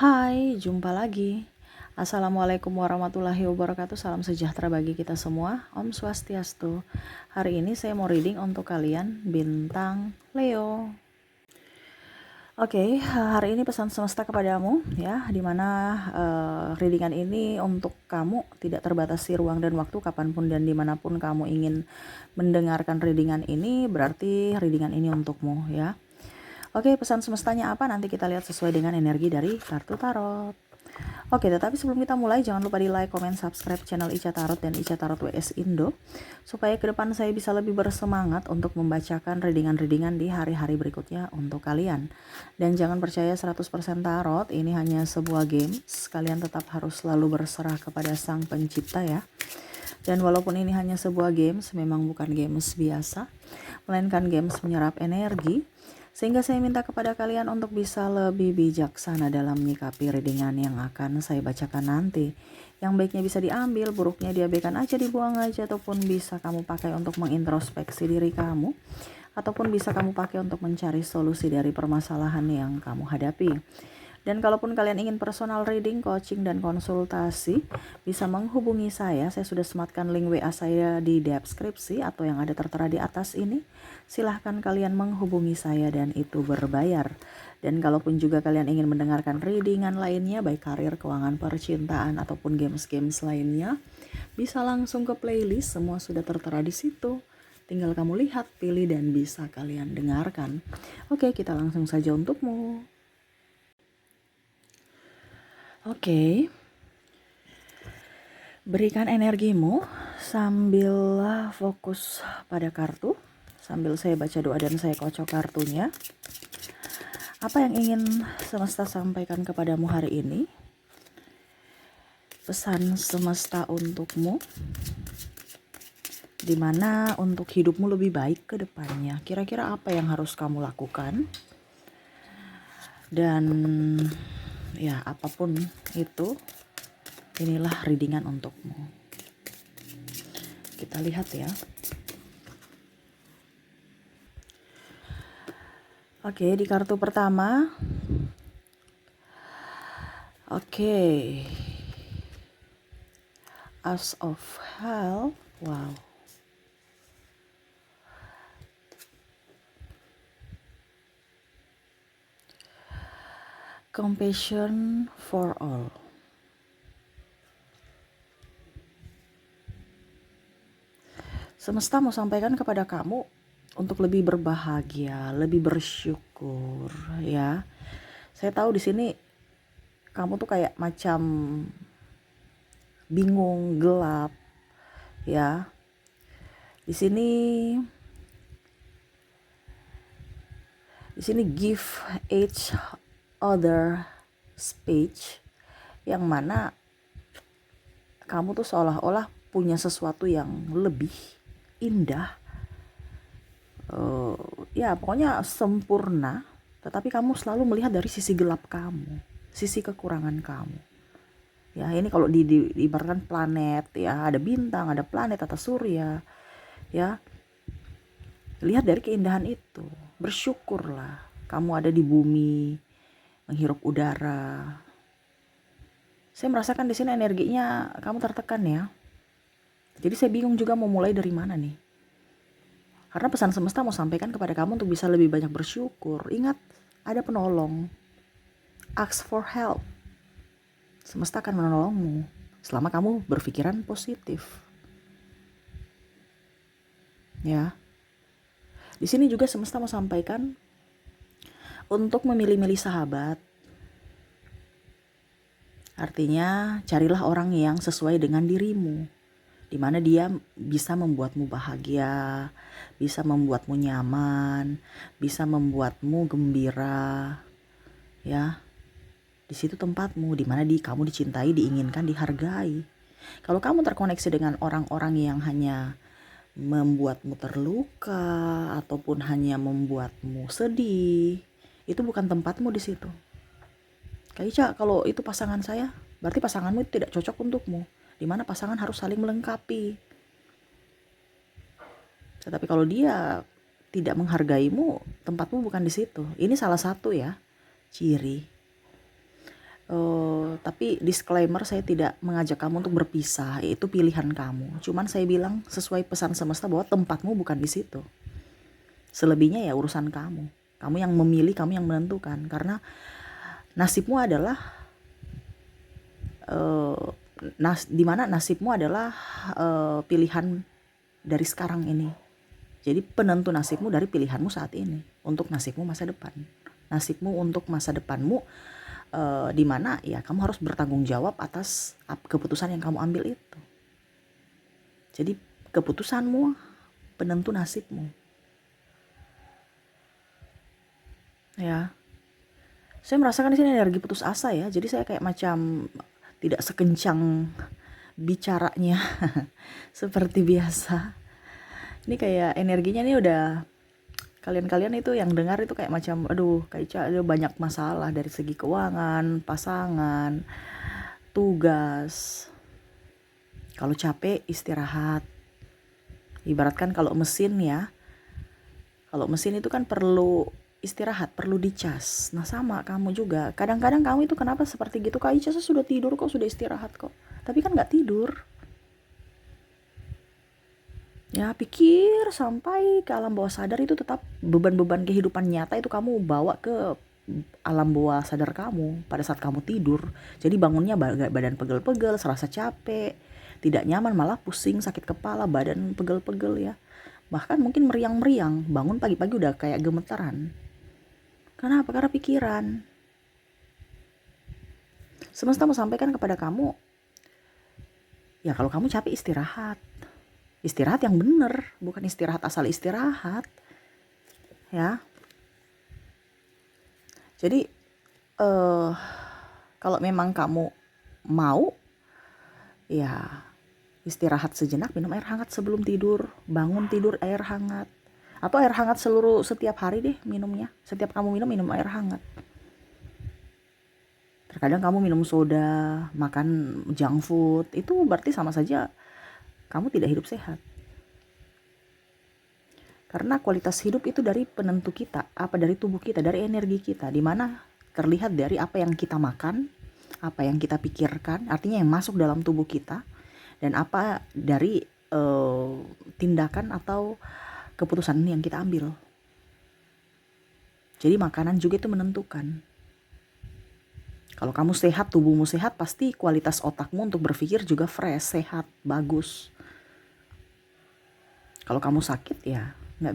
Hai, jumpa lagi. Assalamualaikum warahmatullahi wabarakatuh. Salam sejahtera bagi kita semua. Om Swastiastu. Hari ini saya mau reading untuk kalian bintang Leo. Oke, hari ini pesan semesta kepadamu ya, dimana readingan ini untuk kamu tidak terbatasi ruang dan waktu, kapanpun dan dimanapun kamu ingin mendengarkan readingan ini, berarti readingan ini untukmu ya. Oke, pesan semestanya apa? Nanti kita lihat sesuai dengan energi dari kartu tarot. Oke, tetapi sebelum kita mulai, jangan lupa di like, comment, subscribe channel Ica Tarot dan Ica Tarot WS Indo, supaya ke depan saya bisa lebih bersemangat untuk membacakan readingan-readingan di hari-hari berikutnya untuk kalian. Dan jangan percaya 100% tarot, ini hanya sebuah games. Kalian tetap harus selalu berserah kepada Sang Pencipta ya. Dan walaupun ini hanya sebuah games, memang bukan games biasa, melainkan games menyerap energi. Sehingga saya minta kepada kalian untuk bisa lebih bijaksana dalam menyikapi readingan yang akan saya bacakan nanti. Yang baiknya bisa diambil, buruknya diabaikan aja, dibuang aja, ataupun bisa kamu pakai untuk mengintrospeksi diri kamu, ataupun bisa kamu pakai untuk mencari solusi dari permasalahan yang kamu hadapi. Dan kalaupun kalian ingin personal reading, coaching, dan konsultasi, bisa menghubungi saya. Saya sudah sematkan link WA saya di deskripsi atau yang ada tertera di atas ini. Silahkan kalian menghubungi saya dan itu berbayar. Dan kalaupun juga kalian ingin mendengarkan readingan lainnya, baik karir, keuangan, percintaan, ataupun games-games lainnya, bisa langsung ke playlist, semua sudah tertera di situ. Tinggal kamu lihat, pilih, dan bisa kalian dengarkan. Oke, kita langsung saja untukmu. Oke, berikan energimu sambil fokus pada kartu, sambil saya baca doa dan saya kocok kartunya. Apa yang ingin semesta sampaikan kepadamu hari ini? Pesan semesta untukmu, dimana untuk hidupmu lebih baik ke depannya. Kira-kira apa yang harus kamu lakukan? Dan ya, apapun itu, inilah readingan untukmu. Kita lihat ya. Oke, di kartu pertama. Oke. Ace of Hell. Wow. Compassion for all. Semesta mau sampaikan kepada kamu untuk lebih berbahagia, lebih bersyukur ya. Saya tahu di sini kamu tuh kayak macam bingung, gelap ya. Di sini give each other space, yang mana kamu tuh seolah-olah punya sesuatu yang lebih indah, ya pokoknya sempurna, tetapi kamu selalu melihat dari sisi gelap kamu, sisi kekurangan kamu ya. Ini kalau diibaratkan planet ya, ada bintang, ada planet atau surya ya. Lihat dari keindahan itu, bersyukurlah kamu ada di bumi, menghirup udara. Saya merasakan di sini energinya kamu tertekan ya. Jadi saya bingung juga mau mulai dari mana nih. Karena pesan semesta mau sampaikan kepada kamu untuk bisa lebih banyak bersyukur. Ingat, ada penolong. Ask for help. Semesta akan menolongmu selama kamu berpikiran positif. Ya. Di sini juga semesta mau sampaikan untuk memilih-milih sahabat. Artinya, carilah orang yang sesuai dengan dirimu, di mana dia bisa membuatmu bahagia, bisa membuatmu nyaman, bisa membuatmu gembira, ya. Di situ tempatmu, di mana kamu dicintai, diinginkan, dihargai. Kalau kamu terkoneksi dengan orang-orang yang hanya membuatmu terluka ataupun hanya membuatmu sedih, itu bukan tempatmu di situ. Kak Ica, kalau itu pasangan saya, berarti pasanganmu itu tidak cocok untukmu. Di mana pasangan harus saling melengkapi. Tetapi kalau dia tidak menghargaimu, tempatmu bukan di situ. Ini salah satu ya ciri. Tapi disclaimer, saya tidak mengajak kamu untuk berpisah, itu pilihan kamu. Cuman saya bilang sesuai pesan semesta bahwa tempatmu bukan di situ. Selebihnya ya urusan kamu. Kamu yang memilih, kamu yang menentukan. Karena nasibmu adalah dimana nasibmu adalah pilihan dari sekarang ini. Jadi penentu nasibmu dari pilihanmu saat ini untuk nasibmu masa depan. Nasibmu untuk masa depanmu, dimana ya kamu harus bertanggung jawab atas keputusan yang kamu ambil itu. Jadi keputusanmu penentu nasibmu. Ya, saya merasakan di sini energi putus asa ya. Jadi saya kayak macam tidak sekencang bicaranya seperti biasa. Ini kayak energinya nih udah, kalian-kalian itu yang dengar itu kayak macam aduh kayak ada banyak masalah dari segi keuangan, pasangan, tugas. Kalau capek istirahat. Ibaratkan kalau mesin ya, kalau mesin itu kan perlu istirahat, perlu dicas. Nah sama kamu juga. Kadang-kadang kamu itu kenapa seperti gitu? Kak Ica, saya sudah tidur kok, sudah istirahat kok. Tapi kan gak tidur. Ya pikir sampai ke alam bawah sadar, itu tetap beban-beban kehidupan nyata itu kamu bawa ke alam bawah sadar kamu pada saat kamu tidur. Jadi bangunnya badan pegel-pegel, serasa capek, tidak nyaman, malah pusing, sakit kepala, badan pegel-pegel ya. Bahkan mungkin meriang-meriang, bangun pagi-pagi udah kayak gemetaran. Kenapa? Karena pikiran. Semesta mau sampaikan kepada kamu, ya kalau kamu capek istirahat. Istirahat yang bener, bukan istirahat asal istirahat. Ya. Jadi kalau memang kamu mau, ya istirahat sejenak, minum air hangat sebelum tidur, bangun tidur air hangat. Atau air hangat setiap hari deh minumnya. Setiap kamu minum air hangat. Terkadang kamu minum soda, makan junk food, itu berarti sama saja kamu tidak hidup sehat. Karena kualitas hidup itu dari penentu kita, dari tubuh kita, dari energi kita, dimana terlihat dari apa yang kita makan, apa yang kita pikirkan, artinya yang masuk dalam tubuh kita, dan apa dari tindakan atau keputusan yang kita ambil. Jadi makanan juga itu menentukan. Kalau kamu sehat, tubuhmu sehat, pasti kualitas otakmu untuk berpikir juga fresh, sehat, bagus. Kalau kamu sakit ya nggak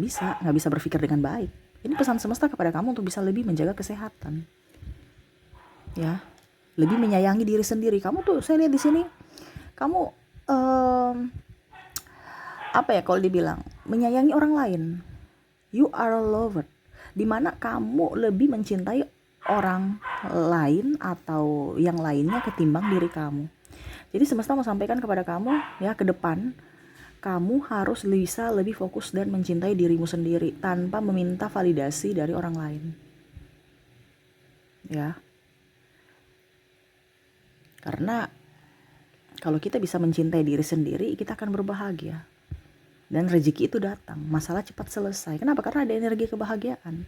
bisa berpikir dengan baik. Ini pesan semesta kepada kamu untuk bisa lebih menjaga kesehatan. Ya, lebih menyayangi diri sendiri. Kamu tuh saya lihat di sini, kamu apa ya kalau dibilang, menyayangi orang lain. You are loved. Dimana kamu lebih mencintai orang lain atau yang lainnya ketimbang diri kamu. Jadi semesta mau sampaikan kepada kamu ya, ke depan kamu harus bisa lebih fokus dan mencintai dirimu sendiri tanpa meminta validasi dari orang lain. Ya. Karena kalau kita bisa mencintai diri sendiri, kita akan berbahagia. Dan rezeki itu datang, masalah cepat selesai. Kenapa? Karena ada energi kebahagiaan.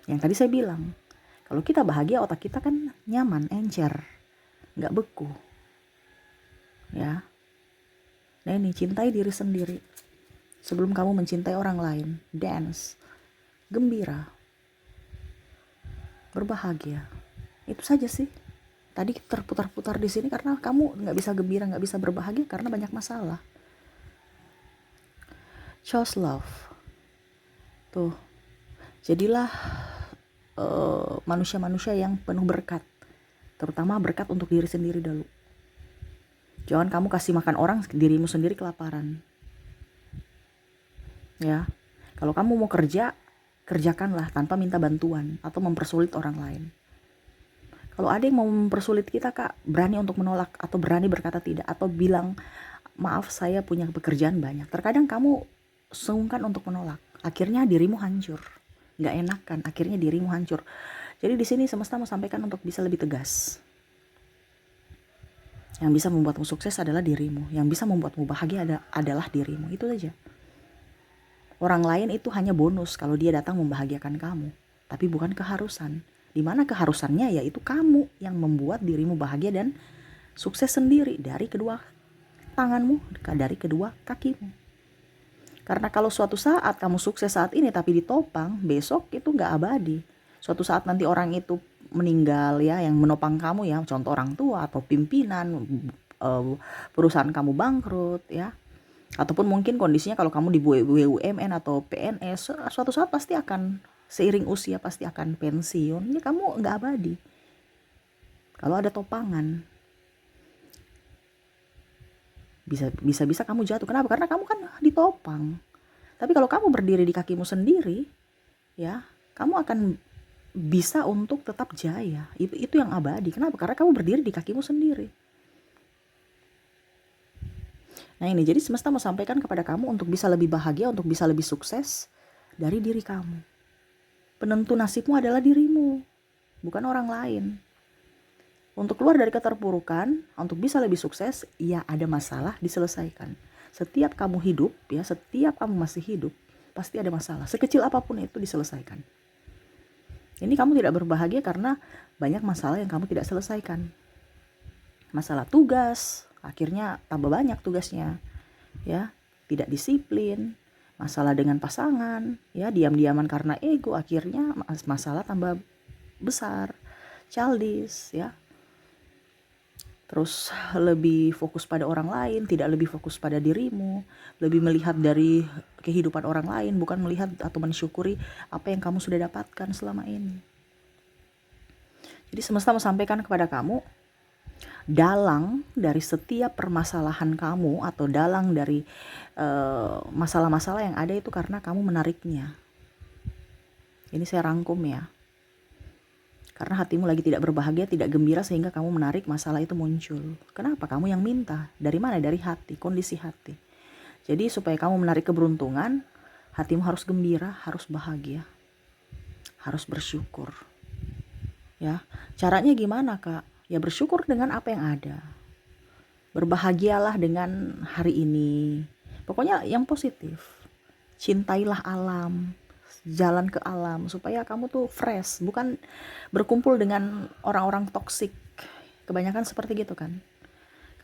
Yang tadi saya bilang, kalau kita bahagia, otak kita kan nyaman, encer, gak beku. Ya. Nah ini, cintai diri sendiri sebelum kamu mencintai orang lain. Dance, gembira, berbahagia. Itu saja sih. Tadi terputar-putar di sini karena kamu nggak bisa gembira, nggak bisa berbahagia karena banyak masalah. Choose love. Tuh, jadilah manusia-manusia yang penuh berkat, terutama berkat untuk diri sendiri dulu. Jangan kamu kasih makan orang, dirimu sendiri kelaparan. Ya, kalau kamu mau kerja, kerjakanlah tanpa minta bantuan atau mempersulit orang lain. Kalau ada yang mau mempersulit kita, Kak, berani untuk menolak atau berani berkata tidak atau bilang, maaf saya punya pekerjaan banyak. Terkadang kamu sungkan untuk menolak, akhirnya dirimu hancur, nggak enakan, akhirnya dirimu hancur. Jadi di sini semesta mau sampaikan untuk bisa lebih tegas. Yang bisa membuatmu sukses adalah dirimu, yang bisa membuatmu bahagia adalah dirimu, itu saja. Orang lain itu hanya bonus kalau dia datang membahagiakan kamu, tapi bukan keharusan. Dimana keharusannya yaitu kamu yang membuat dirimu bahagia dan sukses sendiri dari kedua tanganmu, dari kedua kakimu. Karena kalau suatu saat kamu sukses saat ini tapi ditopang, besok itu nggak abadi. Suatu saat nanti orang itu meninggal ya, yang menopang kamu ya, contoh orang tua atau pimpinan, perusahaan kamu bangkrut ya. Ataupun mungkin kondisinya kalau kamu di BUMN atau PNS, suatu saat pasti akan seiring usia pasti akan pensiun. Ya kamu nggak abadi. Kalau ada topangan, bisa kamu jatuh. Kenapa? Karena kamu kan ditopang. Tapi kalau kamu berdiri di kakimu sendiri, ya, kamu akan bisa untuk tetap jaya. Itu yang abadi. Kenapa? Karena kamu berdiri di kakimu sendiri. Nah ini, jadi semesta mau sampaikan kepada kamu untuk bisa lebih bahagia, untuk bisa lebih sukses dari diri kamu. Penentu nasibmu adalah dirimu, bukan orang lain. Untuk keluar dari keterpurukan, untuk bisa lebih sukses, ya ada masalah diselesaikan. Setiap kamu hidup, ya setiap kamu masih hidup, pasti ada masalah. Sekecil apapun itu diselesaikan. Ini kamu tidak berbahagia karena banyak masalah yang kamu tidak selesaikan. Masalah tugas, akhirnya tambah banyak tugasnya. Ya, tidak disiplin, masalah dengan pasangan, ya diam-diaman karena ego, akhirnya masalah tambah besar. Childish, ya. Terus lebih fokus pada orang lain, tidak lebih fokus pada dirimu, lebih melihat dari kehidupan orang lain, bukan melihat atau mensyukuri apa yang kamu sudah dapatkan selama ini. Jadi semesta mau sampaikan kepada kamu, dalang dari setiap permasalahan kamu atau dalang dari masalah-masalah yang ada itu karena kamu menariknya. Ini saya rangkum ya. Karena hatimu lagi tidak berbahagia, tidak gembira sehingga kamu menarik masalah itu muncul. Kenapa? Kamu yang minta. Dari mana? Dari hati, kondisi hati. Jadi supaya kamu menarik keberuntungan, hatimu harus gembira, harus bahagia. Harus bersyukur. Ya, caranya gimana, Kak? Ya bersyukur dengan apa yang ada. Berbahagialah dengan hari ini. Pokoknya yang positif. Cintailah alam. Jalan ke alam supaya kamu tuh fresh, bukan berkumpul dengan orang-orang toksik. Kebanyakan seperti gitu kan.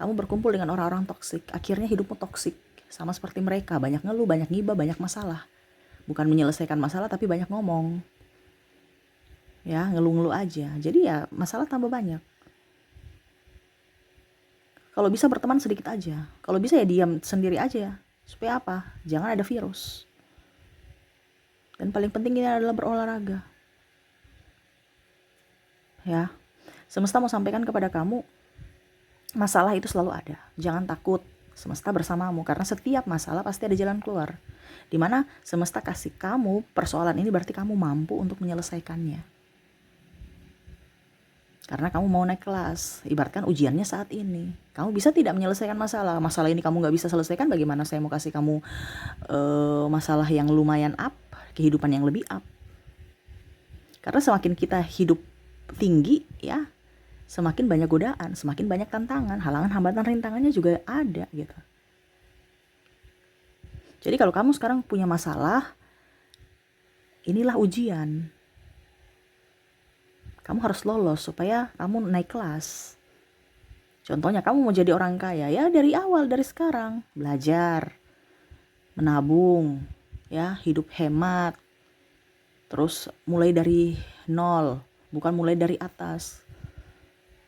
Kamu berkumpul dengan orang-orang toksik, akhirnya hidupmu toksik. Sama seperti mereka, banyak ngeluh, banyak ngibah, banyak masalah. Bukan menyelesaikan masalah tapi banyak ngomong. Ya, ngeluh-ngeluh aja. Jadi ya masalah tambah banyak. Kalau bisa berteman sedikit aja. Kalau bisa ya diam sendiri aja. Supaya apa? Jangan ada virus. Dan paling penting ini adalah berolahraga. Ya, semesta mau sampaikan kepada kamu, masalah itu selalu ada. Jangan takut, semesta bersamamu. Karena setiap masalah pasti ada jalan keluar. Dimana semesta kasih kamu persoalan ini berarti kamu mampu untuk menyelesaikannya. Karena kamu mau naik kelas, ibaratkan ujiannya saat ini. Kamu bisa tidak menyelesaikan masalah. Masalah ini kamu gak bisa selesaikan, bagaimana saya mau kasih kamu masalah yang lumayan up, kehidupan yang lebih up. Karena semakin kita hidup tinggi ya, semakin banyak godaan, semakin banyak tantangan, halangan, hambatan, rintangannya juga ada gitu. Jadi kalau kamu sekarang punya masalah, inilah ujian. Kamu harus lolos supaya kamu naik kelas. Contohnya kamu mau jadi orang kaya, ya dari awal, dari sekarang belajar, menabung, ya hidup hemat. Terus mulai dari nol, bukan mulai dari atas.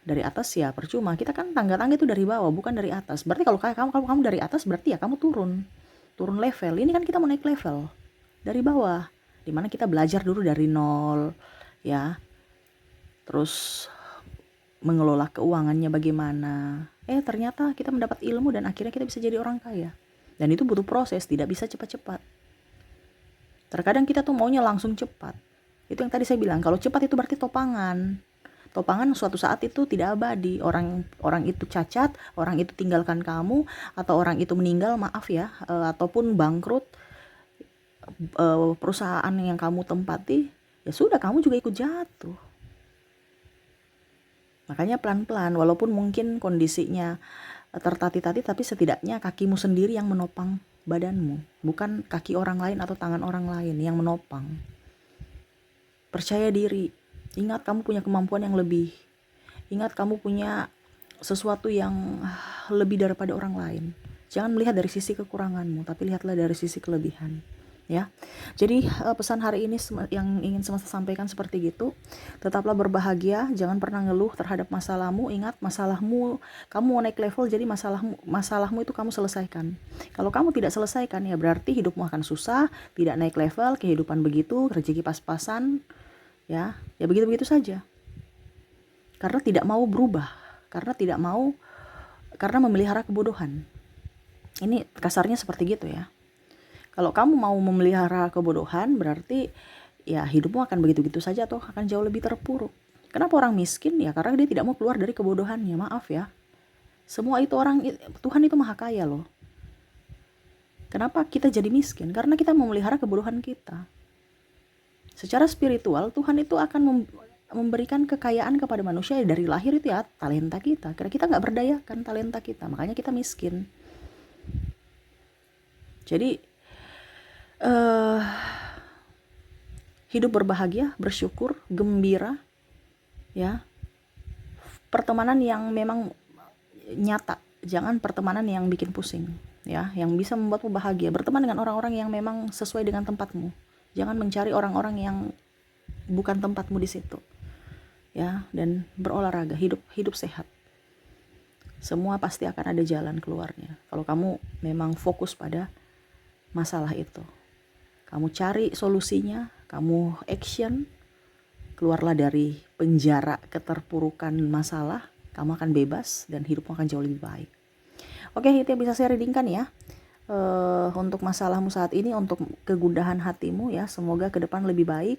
Dari atas ya percuma, kita kan tangga-tangga itu dari bawah, bukan dari atas. Berarti kalau kamu dari atas berarti ya kamu turun level. Ini kan kita mau naik level dari bawah, dimana kita belajar dulu dari nol, ya. Terus mengelola keuangannya bagaimana. Ternyata kita mendapat ilmu dan akhirnya kita bisa jadi orang kaya. Dan itu butuh proses, tidak bisa cepat-cepat. Terkadang kita tuh maunya langsung cepat. Itu yang tadi saya bilang, kalau cepat itu berarti topangan. Topangan suatu saat itu tidak abadi. Orang itu cacat, orang itu tinggalkan kamu, atau orang itu meninggal, maaf ya, ataupun bangkrut, perusahaan yang kamu tempati, ya sudah kamu juga ikut jatuh. Makanya pelan-pelan, walaupun mungkin kondisinya tertatih-tatih, tapi setidaknya kakimu sendiri yang menopang badanmu, bukan kaki orang lain atau tangan orang lain yang menopang. Percaya diri, Ingat kamu punya kemampuan yang lebih. Ingat kamu punya sesuatu yang lebih daripada orang lain. Jangan melihat dari sisi kekuranganmu, tapi lihatlah dari sisi kelebihan. Ya, jadi pesan hari ini yang ingin semesta sampaikan seperti gitu. Tetaplah berbahagia, jangan pernah ngeluh terhadap masalahmu. Ingat, masalahmu, kamu mau naik level, jadi masalahmu itu kamu selesaikan. Kalau kamu tidak selesaikan, ya berarti hidupmu akan susah, tidak naik level, kehidupan begitu, rezeki pas-pasan, ya begitu-begitu saja. Karena tidak mau berubah, karena memelihara kebodohan. Ini kasarnya seperti gitu ya. Kalau kamu mau memelihara kebodohan, berarti ya hidupmu akan begitu-begitu saja atau akan jauh lebih terpuruk. Kenapa orang miskin? Ya karena dia tidak mau keluar dari kebodohannya. Maaf ya. Semua itu Tuhan itu maha kaya loh. Kenapa kita jadi miskin? Karena kita memelihara kebodohan kita. Secara spiritual, Tuhan itu akan memberikan kekayaan kepada manusia dari lahir itu ya talenta kita. Karena kita nggak berdayakan talenta kita, makanya kita miskin. Jadi hidup berbahagia, bersyukur, gembira, ya. Pertemanan yang memang nyata, jangan pertemanan yang bikin pusing, ya, yang bisa membuatmu bahagia. Berteman dengan orang-orang yang memang sesuai dengan tempatmu. Jangan mencari orang-orang yang bukan tempatmu di situ, ya. Dan berolahraga, hidup sehat. Semua pasti akan ada jalan keluarnya. Kalau kamu memang fokus pada masalah itu. Kamu cari solusinya, kamu action, keluarlah dari penjara keterpurukan masalah, kamu akan bebas dan hidupmu akan jauh lebih baik. Oke, itu yang bisa saya readingkan ya. Untuk masalahmu saat ini, untuk kegundahan hatimu ya, semoga ke depan lebih baik,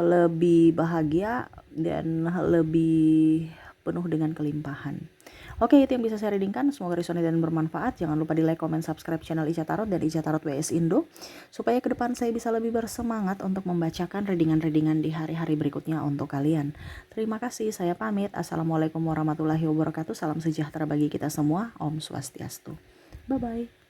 lebih bahagia dan lebih penuh dengan kelimpahan. Oke, itu yang bisa saya readingkan. Semoga resonate dan bermanfaat. Jangan lupa di like, comment, subscribe channel Ica Tarot dan Ica Tarot WS Indo, supaya ke depan saya bisa lebih bersemangat untuk membacakan readingan-readingan di hari-hari berikutnya untuk kalian. Terima kasih, saya pamit. Assalamualaikum warahmatullahi wabarakatuh. Salam sejahtera bagi kita semua. Om Swastiastu. Bye-bye.